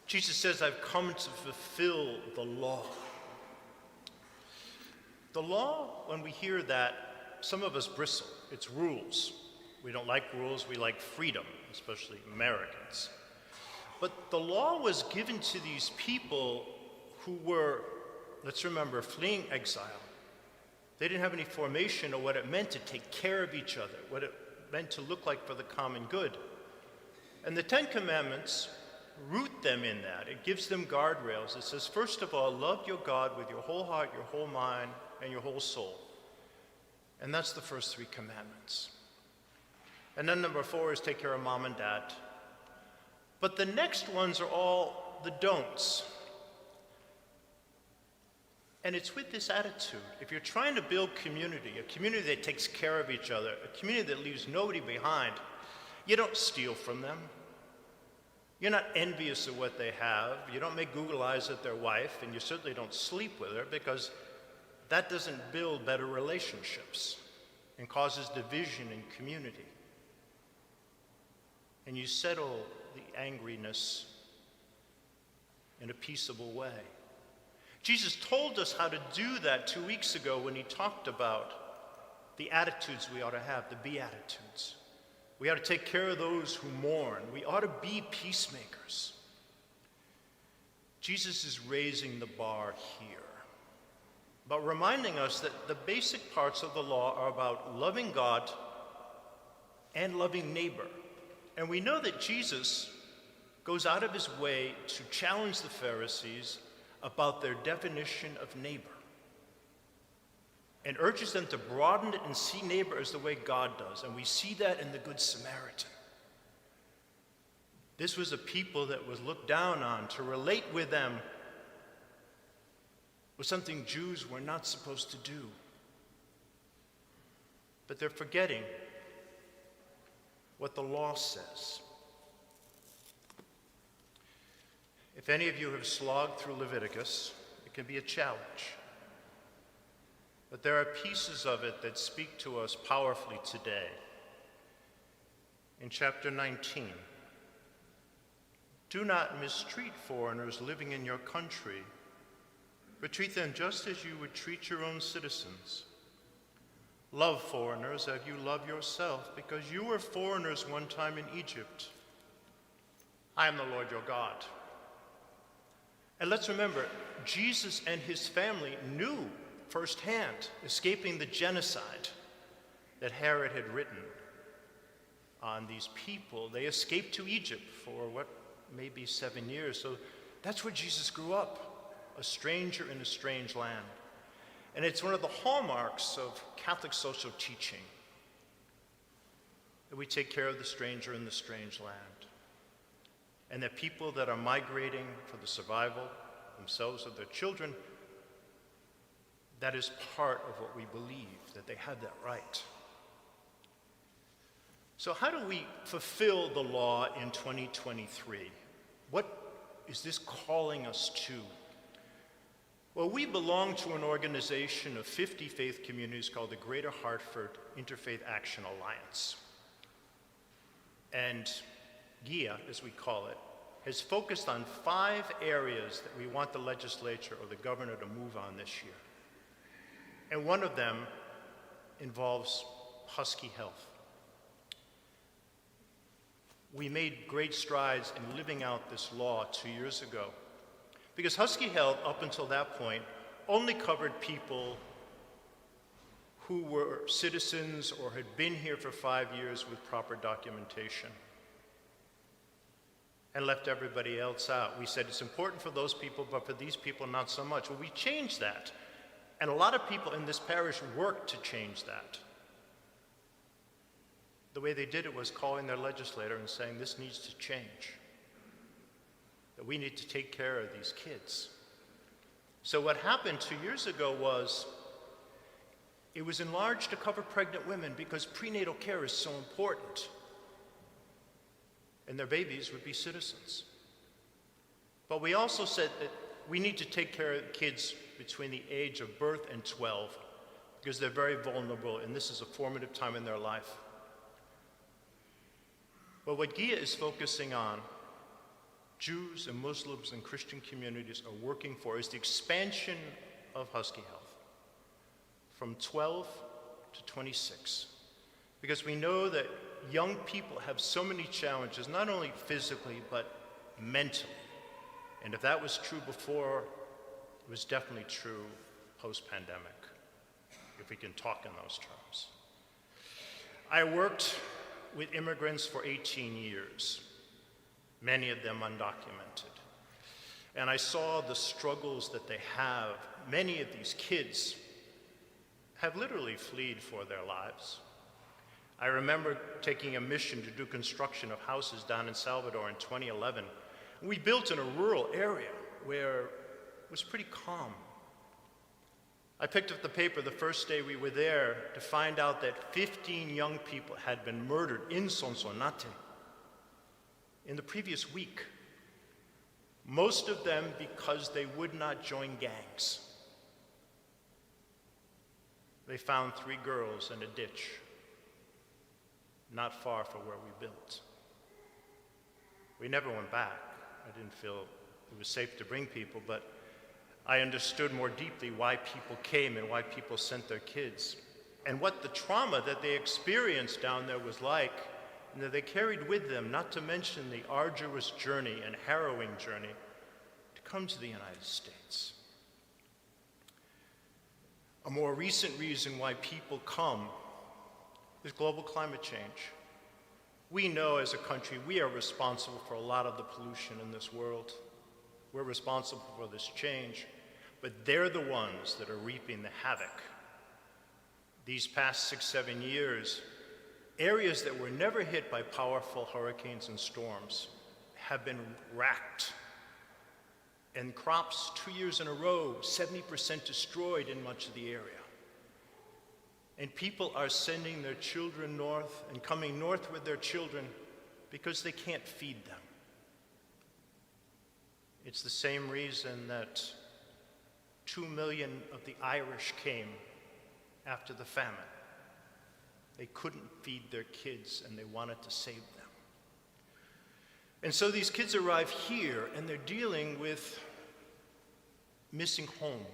Jesus says, I've come to fulfill the law. The law, when we hear that, some of us bristle. It's rules. We don't like rules, we like freedom, especially Americans. But the law was given to these people who were, let's remember, fleeing exile. They didn't have any formation of what it meant to take care of each other, what it meant to look like for the common good. And the Ten Commandments root them in that. It gives them guardrails. It says, first of all, love your God with your whole heart, your whole mind, and your whole soul. And that's the first 3 commandments. And then number 4 is take care of mom and dad. But the next ones are all the don'ts. And it's with this attitude. If you're trying to build community, a community that takes care of each other, a community that leaves nobody behind, you don't steal from them. You're not envious of what they have. You don't make Google eyes at their wife, and you certainly don't sleep with her, because that doesn't build better relationships and causes division in community. And you settle the angriness in a peaceable way. Jesus told us how to do that 2 weeks ago when he talked about the attitudes we ought to have, the Beatitudes. We ought to take care of those who mourn. We ought to be peacemakers. Jesus is raising the bar here, but reminding us that the basic parts of the law are about loving God and loving neighbor. And we know that Jesus goes out of his way to challenge the Pharisees about their definition of neighbor, and urges them to broaden it and see neighbor as the way God does. And we see that in the Good Samaritan. This was a people that was looked down on. To relate with them was something Jews were not supposed to do. But they're forgetting what the law says. If any of you have slogged through Leviticus, it can be a challenge. But there are pieces of it that speak to us powerfully today. In chapter 19, do not mistreat foreigners living in your country, but treat them just as you would treat your own citizens. Love foreigners as you love yourself, because you were foreigners one time in Egypt. I am the Lord your God. And let's remember, Jesus and his family knew firsthand, escaping the genocide that Herod had written on these people. They escaped to Egypt for what may be 7 years. So that's where Jesus grew up, a stranger in a strange land. And it's one of the hallmarks of Catholic social teaching that we take care of the stranger in the strange land. And that people that are migrating for the survival themselves or their children, that is part of what we believe, that they have that right. So how do we fulfill the law in 2023? What is this calling us to? Well, we belong to an organization of 50 faith communities called the Greater Hartford Interfaith Action Alliance. And GIA, as we call it, has focused on 5 areas that we want the legislature or the governor to move on this year. And one of them involves Husky health. We made great strides in living out this law 2 years ago, because Husky health, up until that point, only covered people who were citizens or had been here for 5 years with proper documentation, and left everybody else out. We said it's important for those people, but for these people, not so much. Well, we changed that. And a lot of people in this parish worked to change that. The way they did it was calling their legislator and saying, this needs to change, that we need to take care of these kids. So what happened 2 years ago was, it was enlarged to cover pregnant women because prenatal care is so important. And their babies would be citizens. But we also said that we need to take care of kids between the age of birth and 12, because they're very vulnerable, and this is a formative time in their life. But what GIA is focusing on Jews and Muslims and Christian communities are working for is the expansion of Husky Health from 12 to 26. Because we know that young people have so many challenges, not only physically, but mentally. And if that was true before, it was definitely true post-pandemic, if we can talk in those terms. I worked with immigrants for 18 years, many of them undocumented. And I saw the struggles that they have. Many of these kids have literally fled for their lives. I remember taking a mission to do construction of houses down in Salvador in 2011. We built in a rural area where it was pretty calm. I picked up the paper the first day we were there to find out that 15 young people had been murdered in Sonsonate in the previous week. Most of them because they would not join gangs. They found 3 girls in a ditch not far from where we built. We never went back. I didn't feel it was safe to bring people, but I understood more deeply why people came and why people sent their kids, and what the trauma that they experienced down there was like, and that they carried with them, not to mention the arduous journey and harrowing journey to come to the United States. A more recent reason why people come is global climate change. We know as a country we are responsible for a lot of the pollution in this world. We're responsible for this change, but they're the ones that are reaping the havoc. These past 6-7 years, areas that were never hit by powerful hurricanes and storms have been racked. And crops 2 years in a row, 70% destroyed in much of the area. And people are sending their children north and coming north with their children because they can't feed them. It's the same reason that 2 million of the Irish came after the famine. They couldn't feed their kids and they wanted to save them. And so these kids arrive here and they're dealing with missing home.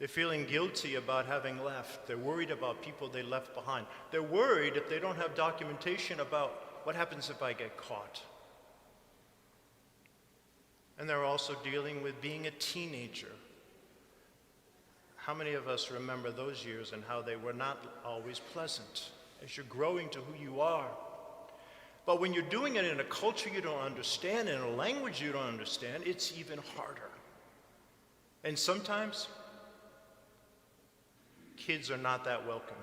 They're feeling guilty about having left. They're worried about people they left behind. They're worried if they don't have documentation about what happens if I get caught. And they're also dealing with being a teenager. How many of us remember those years and how they were not always pleasant as you're growing to who you are? But when you're doing it in a culture you don't understand, in a language you don't understand, it's even harder. And sometimes, kids are not that welcoming.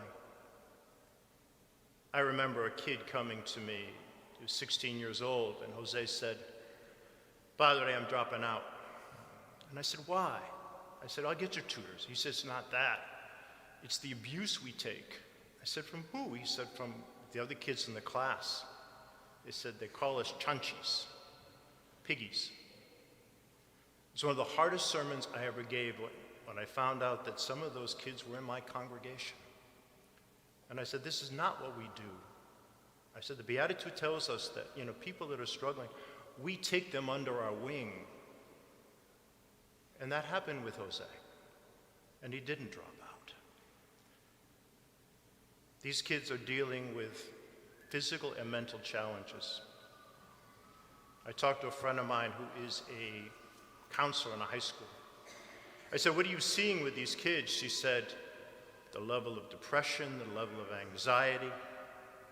I remember a kid coming to me, he was 16 years old, and Jose said, "Padre, I'm dropping out." And I said, "Why?" I said, "I'll get your tutors." He said, "It's not that. It's the abuse we take." I said, "From who?" He said, "From the other kids in the class." They said, "They call us chanchis, piggies." It's one of the hardest sermons I ever gave when I found out that some of those kids were in my congregation. And I said, "This is not what we do." I said, the Beatitude tells us that, people that are struggling, we take them under our wing. And that happened with Jose. And he didn't drop out. These kids are dealing with physical and mental challenges. I talked to a friend of mine who is a counselor in a high school. I said, "What are you seeing with these kids?" She said, "The level of depression, the level of anxiety,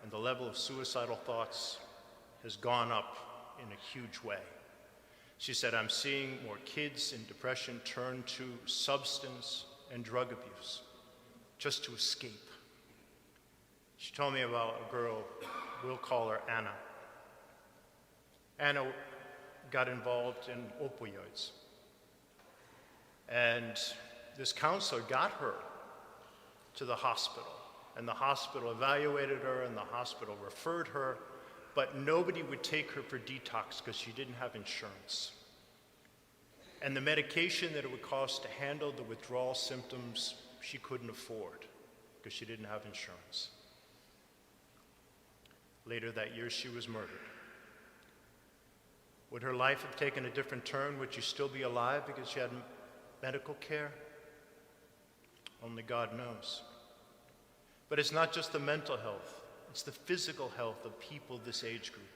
and the level of suicidal thoughts has gone up in a huge way." She said, "I'm seeing more kids in depression turn to substance and drug abuse just to escape." She told me about a girl, we'll call her Anna. Anna got involved in opioids. And this counselor got her to the hospital. And the hospital evaluated her, and the hospital referred her, but nobody would take her for detox because she didn't have insurance. And the medication that it would cost to handle the withdrawal symptoms, she couldn't afford because she didn't have insurance. Later that year, she was murdered. Would her life have taken a different turn? Would she still be alive because she had medical care? Only God knows. But it's not just the mental health, it's the physical health of people this age group.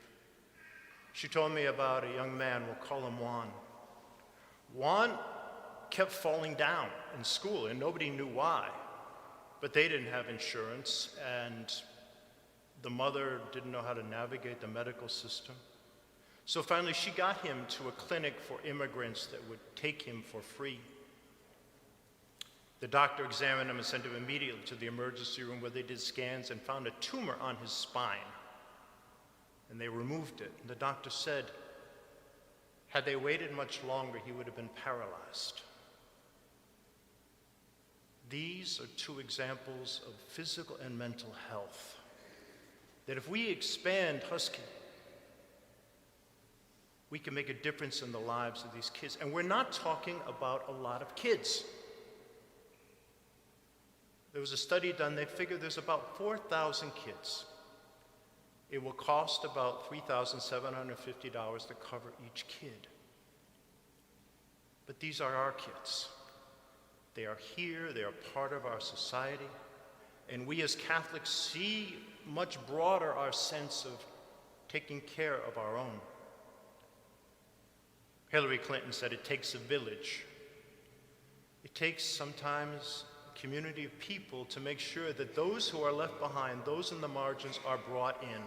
She told me about a young man, we'll call him Juan. Juan kept falling down in school, and nobody knew why. But they didn't have insurance, and the mother didn't know how to navigate the medical system. So finally, she got him to a clinic for immigrants that would take him for free. The doctor examined him and sent him immediately to the emergency room where they did scans and found a tumor on his spine. And they removed it. And the doctor said, had they waited much longer, he would have been paralyzed. These are two examples of physical and mental health. That if we expand Husky, we can make a difference in the lives of these kids. And we're not talking about a lot of kids. There was a study done, they figured there's about 4,000 kids. It will cost about $3,750 to cover each kid. But these are our kids. They are here, they are part of our society, and we as Catholics see much broader our sense of taking care of our own. Hillary Clinton said it takes a village. It takes sometimes a community of people to make sure that those who are left behind, those in the margins, are brought in.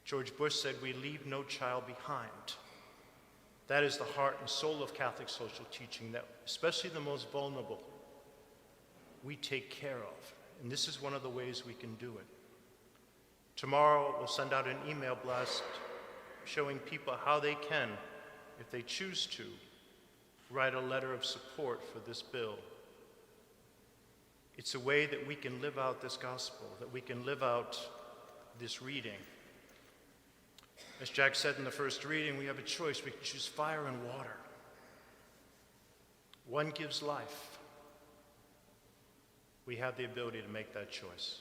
George Bush said, we leave no child behind. That is the heart and soul of Catholic social teaching, that especially the most vulnerable, we take care of. And this is one of the ways we can do it. Tomorrow, we'll send out an email blast showing people how they can, if they choose to, write a letter of support for this bill. It's a way that we can live out this gospel, that we can live out this reading. As Jack said in the first reading, we have a choice. We can choose fire and water. One gives life. We have the ability to make that choice.